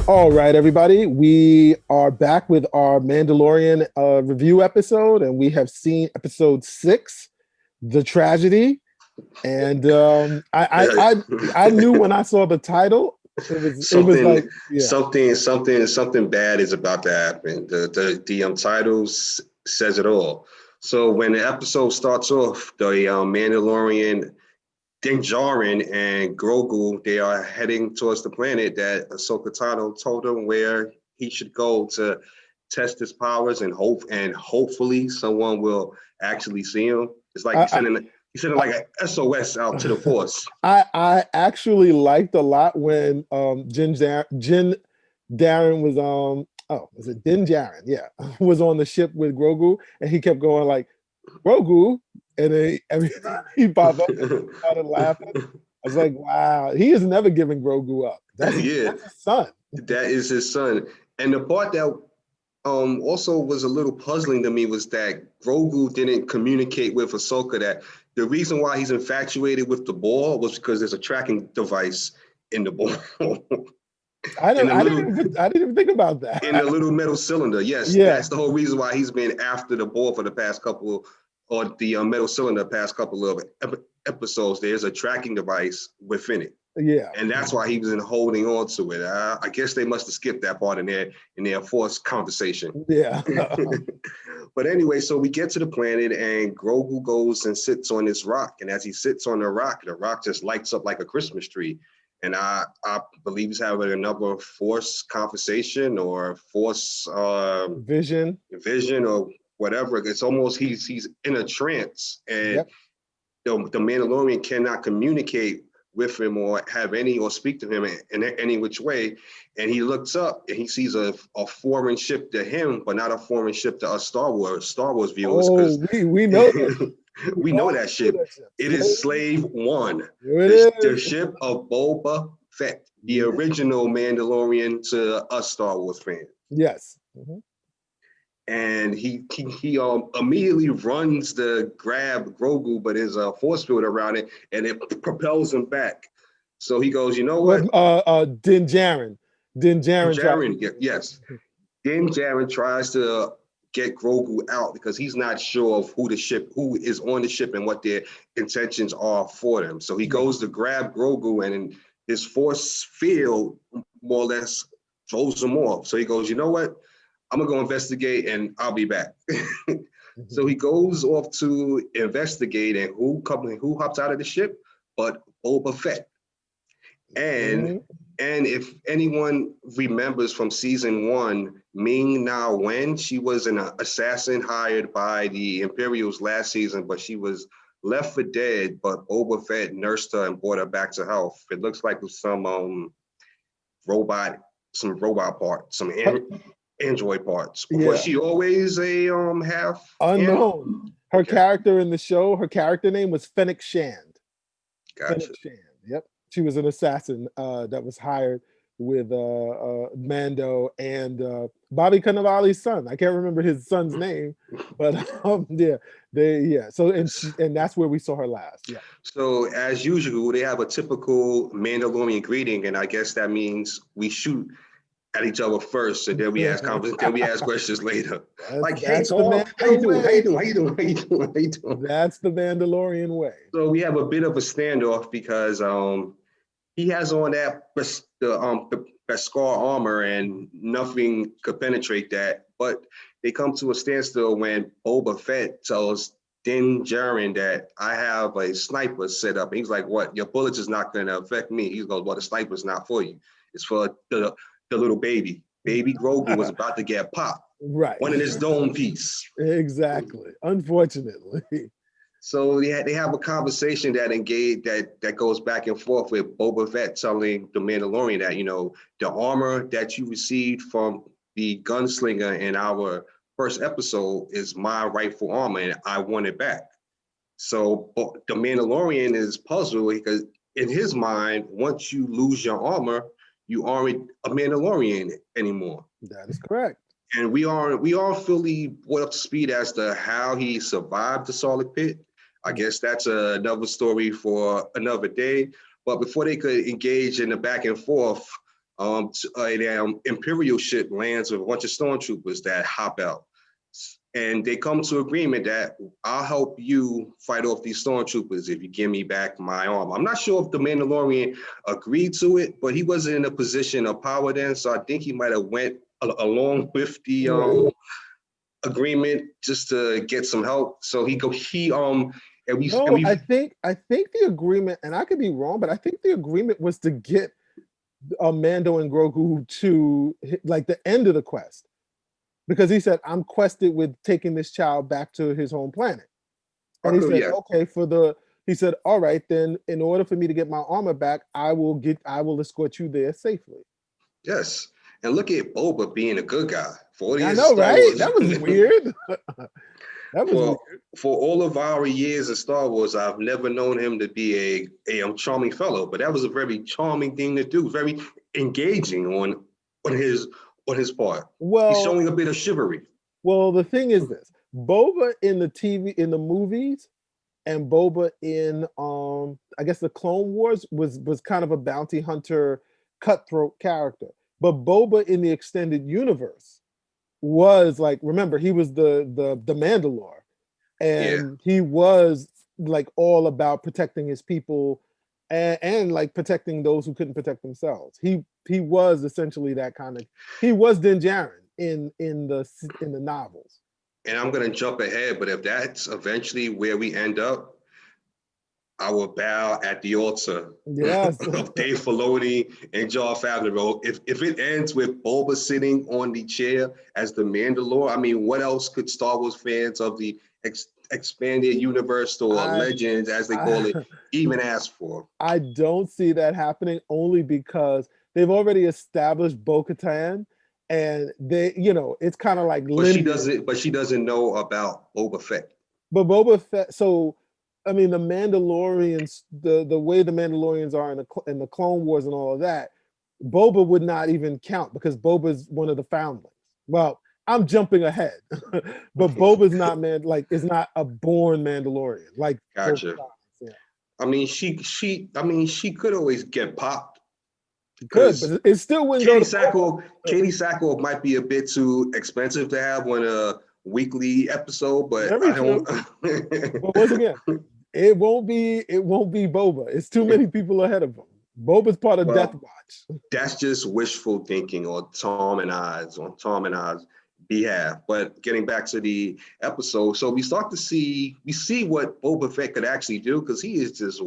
All right, everybody. We are back with our Mandalorian review episode, and we have seen episode 6, The Tragedy. And I knew when I saw the title, it was like, something, yeah. something bad is about to happen. The titles says it all. So when the episode starts off, the Mandalorian, Din Djarin and Grogu, they are heading towards the planet that Ahsoka Tano told them where he should go to test his powers and hopefully someone will actually see him. It's like I, he's sending I, like a SOS out to the Force. I actually liked a lot when Jin Darren was was it Din Djarin? Yeah, was on the ship with Grogu, and he kept going like Grogu, and then every time he popped up, he started laughing. I was like, wow, he is never giving Grogu up. Yeah, That's his son. that is his son. And the part that also was a little puzzling to me was that Grogu didn't communicate with Ahsoka that the reason why he's infatuated with the ball was because there's a tracking device in the ball. in the little I didn't even think about that. in the little metal cylinder. Yes, Yeah, that's the whole reason why he's been after the ball for the past couple, or the metal cylinder past couple of episodes. There's a tracking device within it, yeah, and that's why he was in holding on to it. I guess they must have skipped that part in their forced conversation. yeah. But anyway, so we get to the planet, and Grogu goes and sits on this rock, and as he sits on the rock just lights up like a Christmas tree. And I believe he's having another force conversation or force Vision. vision or whatever. It's almost he's in a trance, and Yep. the Mandalorian cannot communicate with him or have any or speak to him in any which way. And he looks up and he sees a foreign ship to him, but not a foreign ship to us Star Wars viewers, Oh, because we know that ship. We we know all that know ship. that ship. It is Slave One, Here it the is. ship of Boba Fett, the Yeah. original Mandalorian to us Star Wars fans. Yes. Mhm. And he immediately runs to grab Grogu, but there's a force field around it, and it propels him back. So he goes, you know Well, what, Din Djarin. Din Djarin tried. Jaren? Yes. Then Jaren tries to get Grogu out because he's not sure of who is on the ship, and what their intentions are for them. So he Yeah. goes to grab Grogu, and his force field more or less throws him off. So he goes, you know what? I'm gonna go investigate, and I'll be back. So Mhm. he goes off to investigate, and who hops out of the ship? But Boba Fett. And Mhm. and if anyone remembers from season one, Ming Na Wen, she was an assassin hired by the Imperials last season, but she was left for dead. But Boba Fett nursed her and brought her back to health. It looks like robot, some robot parts, android parts. Was Yeah. she always a half and Unknown. Her okay, character in the show, her character name was Fennec Shand. gotcha. Fennec Shand. Yep. She was an assassin that was hired with Mando and Bobby Cannavale's son. I can't remember his son's name, but yeah, So and that's where we saw her last. Yeah. So as usual, they have a typical Mandalorian greeting, and I guess that means we shoot at each other first, and then we ask questions later. Like, hey That's the Tom, how you Mando doing? How way. you doing? How you doing? How you doing? How you doing? That's the Mandalorian way. So we have a bit of a standoff because he has on the Beskar armor, and nothing could penetrate that. But they come to a standstill when Boba Fett tells Din Djarin that I have a sniper set up. And he's like, "What? Your bullets is not going to affect me." He goes, "Well, the sniper's not for you. It's for the little baby. Baby Grogu was about to get popped, Right. one in his dome piece." Exactly. Unfortunately. So they have a conversation that goes back and forth with Boba Fett telling the Mandalorian that, the armor that you received from the gunslinger in our first episode is my rightful armor, and I want it back. So the Mandalorian is puzzled because in his mind, once you lose your armor, you aren't a Mandalorian anymore. That is correct. And we are fully brought up to speed as to how he survived the Sarlacc pit. I guess that's another story for another day. But before they could engage in the back and forth, An Imperial ship lands with a bunch of stormtroopers that hop out. And they come to agreement that I'll help you fight off these stormtroopers if you give me back my arm. I'm not sure if the Mandalorian agreed to it, but he wasn't in a position of power then, so I think he might have went along with the agreement just to get some help. So I think the agreement, and I could be wrong, but I think the agreement was to get Mando and Grogu to like the end of the quest. Because he said, I'm quested with taking this child back to his home planet. And he said, okay, he said, all right, then in order for me to get my armor back, I will escort you there safely. Yes. And look at Boba being a good guy. I know, right? That was weird. For all of our years in Star Wars, I've never known him to be a charming fellow, but that was a very charming thing to do, very engaging on his part. Well, he's showing a bit of chivalry. Well, the thing is this: Boba in the movies, and Boba in I guess the Clone Wars was kind of a bounty hunter, cutthroat character. But Boba in the extended universe was like, remember, he was the Mandalore, and he was like all about protecting his people and like protecting those who couldn't protect themselves. He was essentially that kind of. He was Din Djarin in the novels. And I'm gonna jump ahead, but if that's eventually where we end up, I will bow at the altar of Dave Filoni and Jon Favreau. If it ends with Boba sitting on the chair as the Mandalore, I mean, what else could Star Wars fans of the expanded universe or legends, as they call it, even ask for? I don't see that happening, only because they've already established Bo-Katan, and they, it's kind of like. But she doesn't know about Boba Fett. But Boba Fett, so. I mean, the Mandalorians, the way the Mandalorians are in the Clone Wars and all of that, Boba would not even count because Boba's one of the foundlings. Well, I'm jumping ahead, but Boba's is not a born Mandalorian. Like, gotcha. I mean, she could always get popped. Could, but it still wouldn't go. Katie Sackhoff might be a bit too expensive to have on a weekly episode, but I don't. But once again, it won't be Boba. It's too many people ahead of him. Boba's part of Death Watch. That's just wishful thinking on Tom and I's behalf. But getting back to the episode, so we see what Boba Fett could actually do, because he is just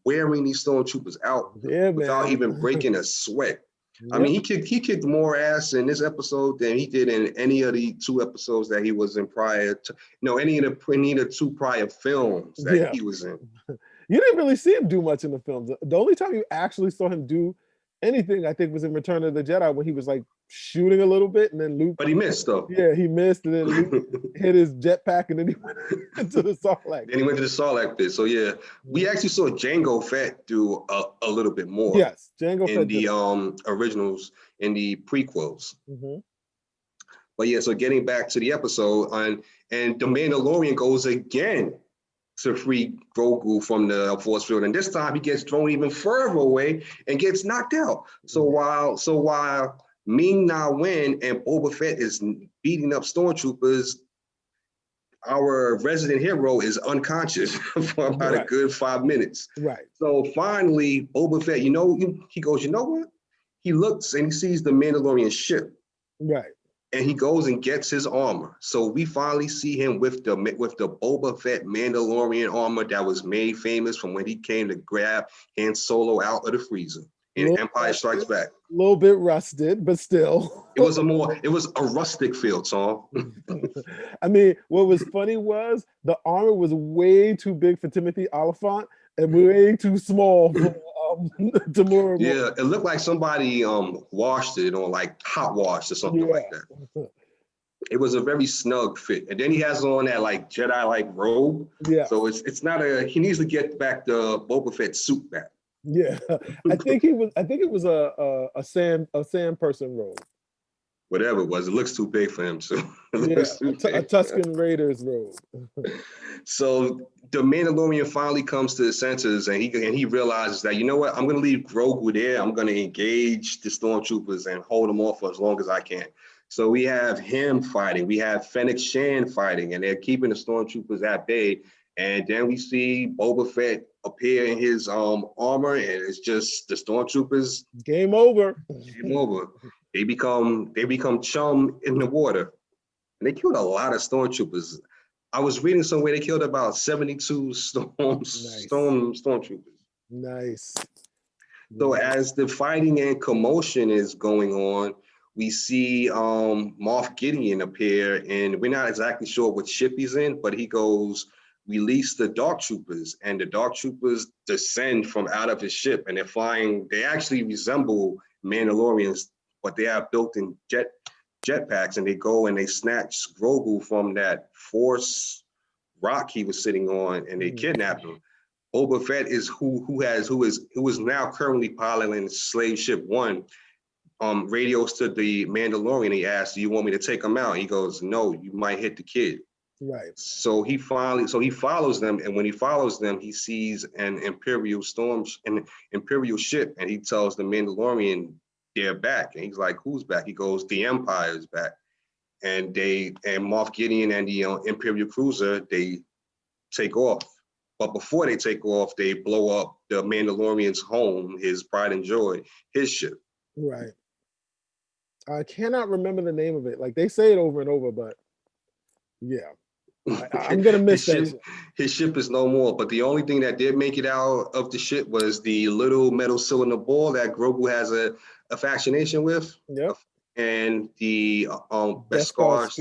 wearing these stormtroopers out without even breaking a sweat. Yep. I mean, he kicked more ass in this episode than he did in any of the 2 episodes that he was in prior to, any of the 2 prior films that he was in. You didn't really see him do much in the films. The only time you actually saw him do anything, I think, was in Return of the Jedi, when he was like shooting a little bit, and then Luke. But he missed, though. Yeah, he missed, and then Luke hit his jetpack, and then he went into the Sarlacc. Then he went to the Sarlacc pit. So yeah, we actually saw Jango Fett do a little bit more. Yes, Jango Fett in the originals, in the prequels. Mm-hmm. But yeah, so getting back to the episode, and the Mandalorian goes again to free Grogu from the force field, and this time he gets thrown even further away and gets knocked out. So while Ming-Na Wen and Boba Fett is beating up stormtroopers, our resident hero is unconscious for about a good 5 minutes. Right. So finally, Boba Fett, he goes, you know what? He looks and he sees the Mandalorian ship. Right. And he goes and gets his armor. So we finally see him with the Boba Fett Mandalorian armor that was made famous from when he came to grab Han Solo out of the freezer in Empire Strikes Back. A little bit rusted, but still. It was a rustic feel, Tom. I mean, what was funny was the armor was way too big for Timothy Oliphant and way too small for Tamura. Yeah, it looked like somebody washed it or like hot washed or something like that. It was a very snug fit. And then he has on that like Jedi-like robe. Yeah. So it's not he needs to get back the Boba Fett suit back. Yeah. I think it was a sand person robe. whatever it was. It looks too big for him. So Yeah, a Tuscan Raiders robe. So the Mandalorian finally comes to his senses, and he realizes that, you know what, I'm going to leave Grogu there. I'm going to engage the stormtroopers and hold them off for as long as I can. So we have him fighting. We have Fennec Shan fighting, and they're keeping the stormtroopers at bay. And then we see Boba Fett appear in his armor, and it's just the stormtroopers. Game over. Game over. They become chum in the water, and they killed a lot of stormtroopers. I was reading somewhere they killed about 72 stormtroopers. Nice. So as the fighting and commotion is going on, we see Moff Gideon appear, and we're not exactly sure what ship he's in, but he goes, release the dark troopers, and the dark troopers descend from out of his ship, and they're flying. They actually resemble Mandalorians, but they are built in jetpacks, and they go and they snatch Grogu from that force rock he was sitting on, and they kidnap him. Boba Fett is who is now currently piloting Slave Ship 1. Radios to the Mandalorian. He asks, "Do you want me to take him out?" He goes, "No, you might hit the kid." Right. So he follows them, and when he follows them, he sees an Imperial ship, and he tells the Mandalorian they're back, and he's like, "Who's back?" He goes, "The Empire is back," and Moff Gideon and the Imperial cruiser, they take off. But before they take off, they blow up the Mandalorian's home, his pride and joy, his ship. Right. I cannot remember the name of it. Like they say it over and over, but yeah, I'm gonna miss that ship. His ship is no more. But the only thing that did make it out of the ship was the little metal cylinder ball that Grogu has a fascination with. Yep. And the Beskar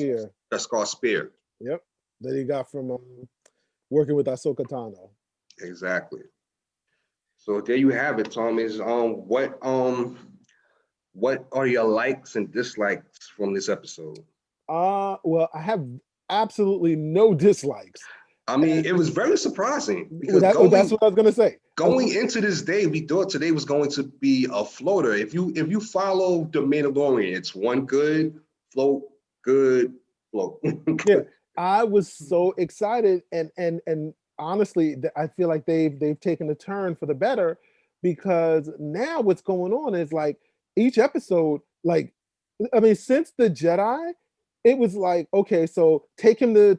spear. Yep. That he got from working with Ahsoka Tano. Exactly. So there you have it, Thomas. What are your likes and dislikes from this episode? Well, I have absolutely no dislikes. I mean, it was very surprising because that's what I was gonna say. Going into this day, we thought today was going to be a floater. If you follow the Mandalorian, it's one good float, good float. Yeah, I was so excited, and honestly, I feel like they've taken a turn for the better, because now what's going on is like each episode, like I mean, since the Jedi, it was like, okay, so take him to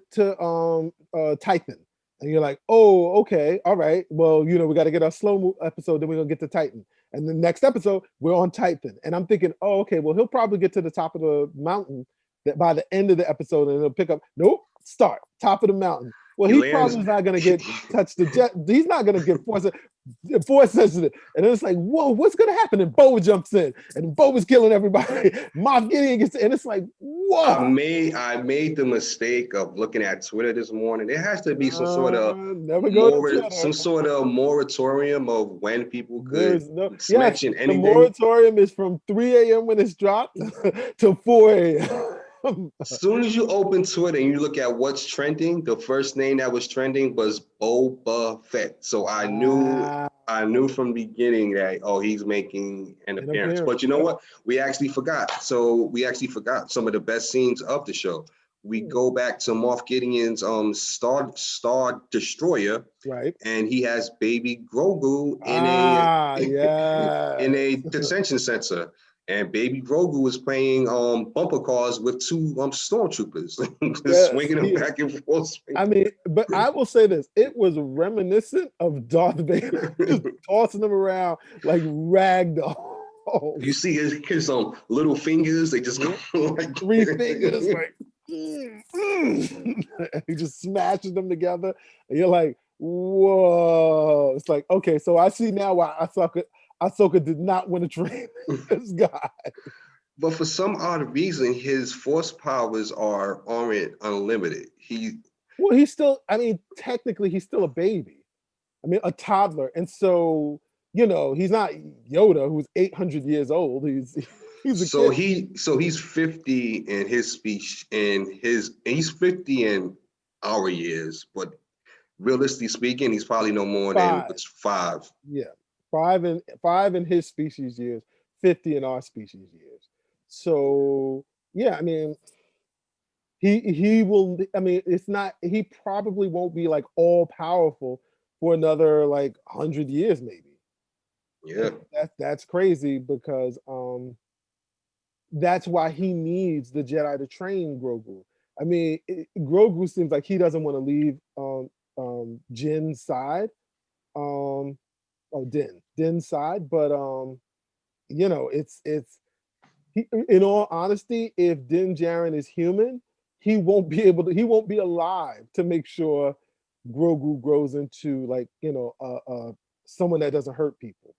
Titan, and you're like, oh, okay, all right, well, you know, we got to get our slow episode, then we're gonna get to Titan, and the next episode we're on Titan, and I'm thinking, oh, okay, well, he'll probably get to the top of the mountain that by the end of the episode, and it'll pick up. Nope, start top of the mountain. Well, he probably is not gonna get touch the jet. He's not gonna get force sensitive, and then it's like, whoa, what's gonna happen? And Boba jumps in, and Boba's killing everybody. Moff Gideon gets, and it's like, whoa. I made the mistake of looking at Twitter this morning. There has to be some sort of moratorium of when people could mention anything. The moratorium is from 3 a.m. when it's dropped to 4 a.m. As soon as you open Twitter and you look at what's trending, the first name that was trending was Boba Fett. So I knew from the beginning that, oh, he's making an appearance. But you know what? We actually forgot. So we actually forgot some of the best scenes of the show. We go back to Moff Gideon's Star Destroyer, right? And he has baby Grogu in a detention center. And baby Grogu was playing bumper cars with two stormtroopers, swinging them back and forth. I mean, but I will say this: it was reminiscent of Darth Vader, just tossing them around like ragdoll. You see his little fingers; they just go like 3 fingers, like he just smashes them together, and you're like, whoa! It's like, okay, so I see now why Ahsoka did not want to train this guy. But for some odd reason, his force powers aren't unlimited. He's still, I mean, technically he's still a baby. I mean, a toddler. And so, you know, he's not Yoda, who's 800 years old. He's a kid. He's 50 in his speech, and he's 50 in our years, but realistically speaking, he's probably no more than 5. Yeah. 5 in his species years, 50 in our species years. So yeah, I mean, he will. I mean, it's not. He probably won't be like all powerful for another like 100 years, maybe. Yeah, That's crazy because that's why he needs the Jedi to train Grogu. I mean, Grogu seems like he doesn't want to leave Jin's side. Um, Din's side, but it's in all honesty, if Din Djarin is human, he won't be alive to make sure Grogu grows into like someone that doesn't hurt people.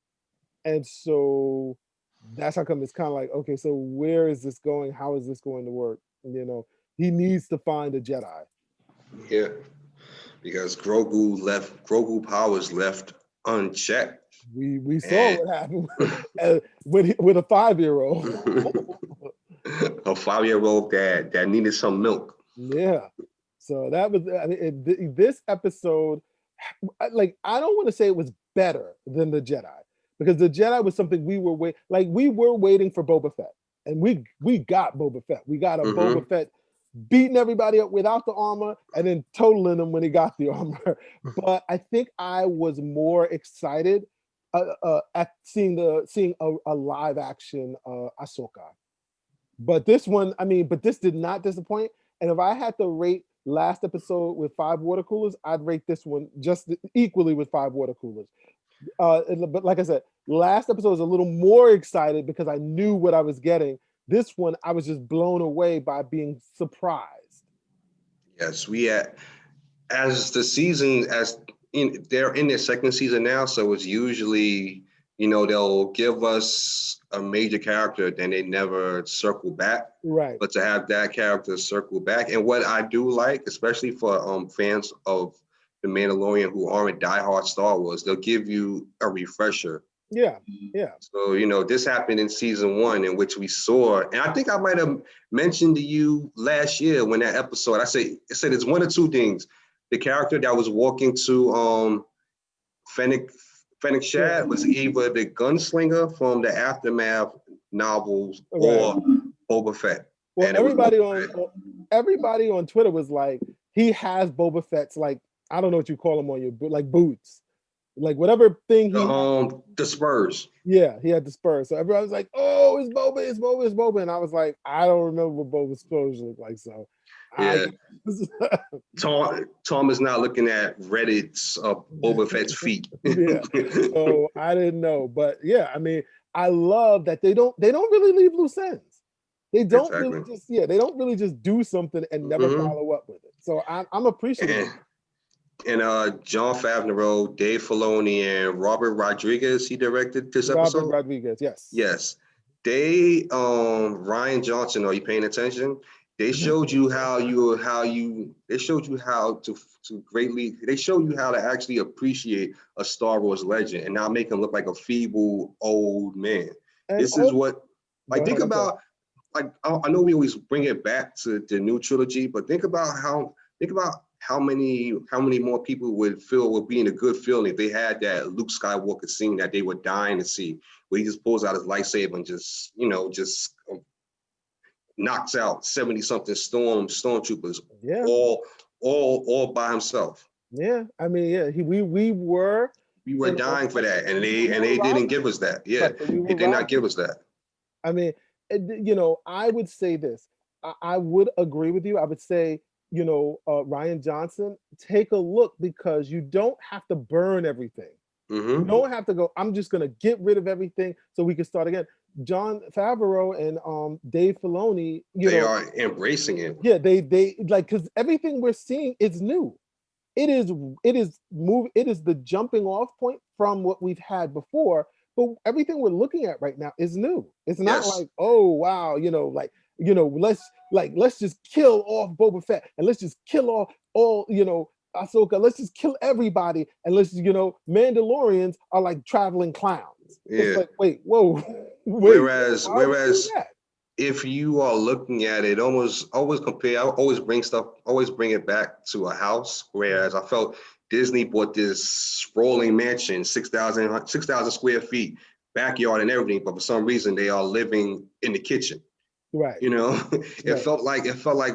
And so that's how come it's kind of like, okay, so where is this going? How is this going to work? He needs to find a Jedi. yeah. Because Grogu powers left unchecked. We saw And what happened with a 5-year-old. a 5-year-old that needed some milk. Yeah. So that was, I mean, this episode, like, I don't want to say it was better than the Jedi, because the Jedi was something we were waiting for Boba Fett, and we got Boba Fett. We got a Boba Fett beating everybody up without the armor and then totaling them when he got the armor. But I think I was more excited at seeing a live action Ahsoka. But this one, I mean, but this did not disappoint. And if I had to rate last episode with 5 water coolers, I'd rate this one just equally with 5 water coolers. But like I said, last episode was a little more excited because I knew what I was getting. This one, I was just blown away by being surprised. Yes, we had as the season they're in their second season now, so it's usually they'll give us a major character, then they never circle back. Right. But to have that character circle back, and what I do like, especially for fans of the Mandalorian who aren't diehard Star Wars, they'll give you a refresher. Yeah. Yeah. So this happened in season 1, in which we saw, and I think I might have mentioned to you last year when that episode, I said it's one of two things: the character that was walking to Fennec Shad was either the gunslinger from the Aftermath novels or Boba Fett. Well, And everybody on Twitter was like, he has Boba Fett's, like, I don't know what you call them on your like boots, like whatever thing he the Spurs. Yeah, he had the Spurs. So everybody was like, "Oh, it's Boba, it's Boba, it's Boba," and I was like, I don't remember what Boba's Spurs look like. So yeah. Tom is not looking at Reddit's Boba Fett's feet. Yeah. So I didn't know, but yeah, I mean, I love that they don't really leave loose ends. They don't really they don't really just do something and never follow up with it. So I'm appreciative. And John Favreau, Dave Filoni, and Robert Rodriguez, he directed this episode. Robert Rodriguez, yes. Yes. They Ryan Johnson, are you paying attention? They showed you how they showed you how to actually appreciate a Star Wars legend and not make him look like a feeble old man. And this is what, like, think about, like, I know we always bring it back to the new trilogy, but think about how many more people would be in a good feeling if they had that Luke Skywalker scene that they were dying to see, where he just pulls out his lightsaber and just knocks out 70-something stormtroopers, all by himself. Yeah, I mean, yeah, we were dying for that, and they didn't give us that. Yeah, they did not give us that. I mean, I would say this. I would agree with you. I would say, Ryan Johnson, take a look, because you don't have to burn everything. You don't have to go, I'm just going to get rid of everything so we can start again. John Favreau and Dave Filoni, they are embracing it. Yeah, they like, because everything we're seeing is new. It is the jumping off point from what we've had before, but everything we're looking at right now is new. It's not like, oh wow, let's just kill off Boba Fett and let's just kill off all Ahsoka. Let's just kill everybody and let's Mandalorians are like traveling clowns. Yeah. It's like, wait, whoa. Whereas if you are looking at it, always compare. I always bring it back to a house. Whereas I felt Disney bought this sprawling mansion, 6,000 square feet, backyard and everything, but for some reason they are living in the kitchen. Right. You know, it Right. felt like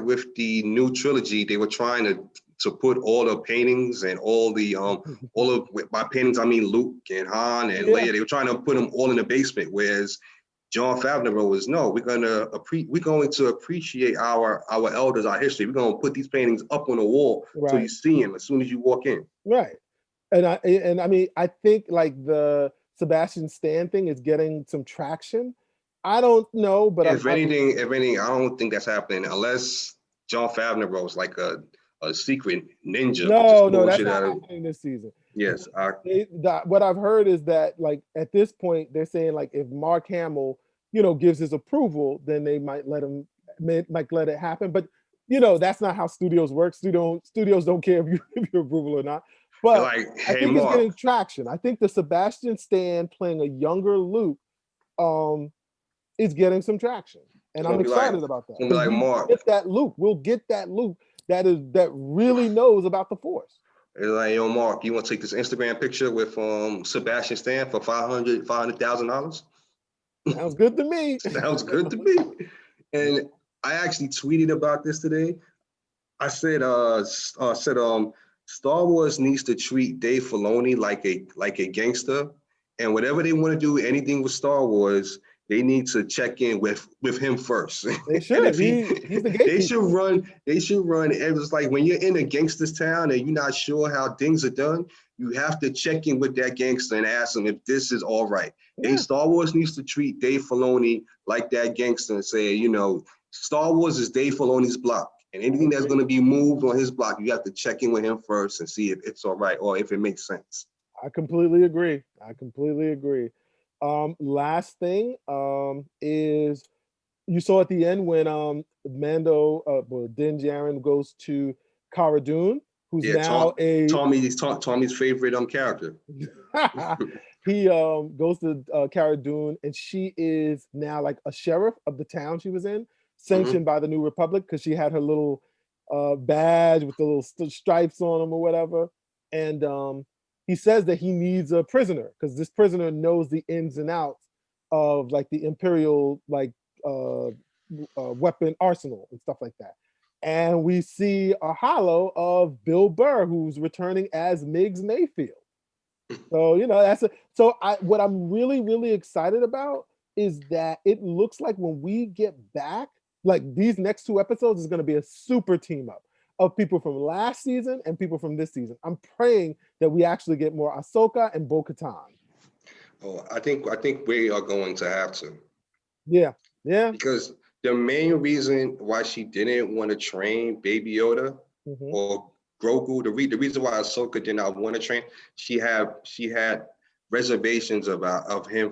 with the new trilogy, they were trying to put all the paintings and all of by paintings I mean Luke and Han and Yeah. Leia. They were trying to put them all in the basement, whereas John Favreau was no. We're going to appreciate our elders, our history. We're going to put these paintings up on the wall so you Right. see them as soon as you walk in. Right. And I mean, I think like the Sebastian Stan thing is getting some traction. I don't know, but If anything, I don't think that's happening unless John Favreau is like a secret ninja, just no, pulling that's shit not out of. happening this season. Yes, What I've heard is that like at this point they're saying like if Mark Hamill, gives his approval, then they might might let it happen. But that's not how studios work. Studios don't care if you give your approval or not. they're But like, I hey think it's Mark, getting traction. I think the Sebastian Stan playing a younger Luke is getting some traction. And it's I'm gonna be like, excited about that. gonna be Because like we Mark. get that Luke. We'll get that Luke that really knows about the Force. It's like, yo, Mark, you want to take this Instagram picture with Sebastian Stan for $500,000? Sounds good to me. Sounds good to me. And I actually tweeted about this today. I said, Star Wars needs to treat Dave Filoni like a gangster, and whatever they want to do, anything with Star Wars, they need to check in with him first. They And should. if He's the gatekeeper. they should run. It's like when you're in a gangster's town and you're not sure how things are done, you have to check in with that gangster and ask him if this is all right. Yeah. Star Wars needs to treat Dave Filoni like that gangster and say, Star Wars is Dave Filoni's block. And anything that's going to be moved on his block, you have to check in with him first and see if it's all right or if it makes sense. I completely agree. Last thing is you saw at the end when Din Djarin goes to Cara Dune, who's now Tommy's favorite character. He goes to Cara Dune, and she is now like a sheriff of the town she was in, sanctioned by the New Republic because she had her little badge with the little stripes on them or whatever. And he says that he needs a prisoner because this prisoner knows the ins and outs of like the Imperial weapon arsenal and stuff like that. And we see a holo of Bill Burr, who's returning as Miggs Mayfield. So what I'm really, really excited about is that it looks like when we get back, like these next 2 episodes is going to be a super team up of people from last season and people from this season. I'm praying that we actually get more Ahsoka and Bo-Katan. Oh, I think we are going to have to. Yeah. Because the main reason why she didn't want to train Baby Yoda or Grogu, the reason why Ahsoka did not want to train, she had reservations of him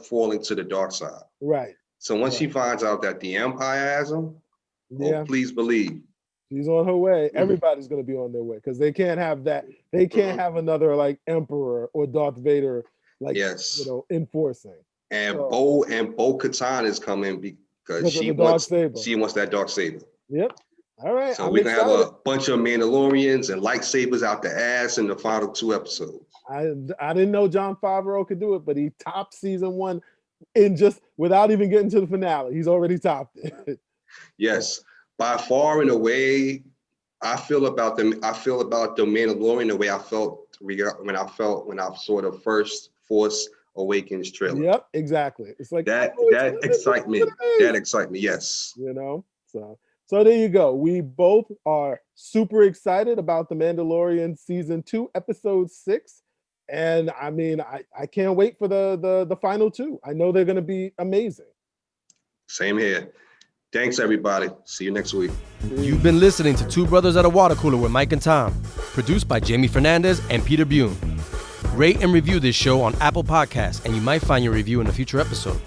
falling to the dark side. Right. So once she finds out that the Empire has him, please believe. She's on her way. Everybody's going to be on their way because they can't have that. They can't have another like Emperor or Darth Vader enforcing. And Bo-Katan is coming because she wants that dark saber. Yep. All right. So we're gonna have a bunch of Mandalorians and lightsabers out the ass in the final 2 episodes. I didn't know John Favreau could do it, but he topped season 1 in just without even getting to the finale. He's already topped it. Yes, by far and away, I feel about the Mandalorian the way I felt when I saw the first Force Awakens trailer. Yep, exactly. It's like that excitement. Yes. So there you go. We both are super excited about The Mandalorian season 2, episode 6. And I mean, I can't wait for the final 2. I know they're going to be amazing. Same here. Thanks, everybody. See you next week. You've been listening to Two Brothers at a Water Cooler with Mike and Tom, produced by Jamie Fernandez and Peter Bune. Rate and review this show on Apple Podcasts, and you might find your review in a future episode.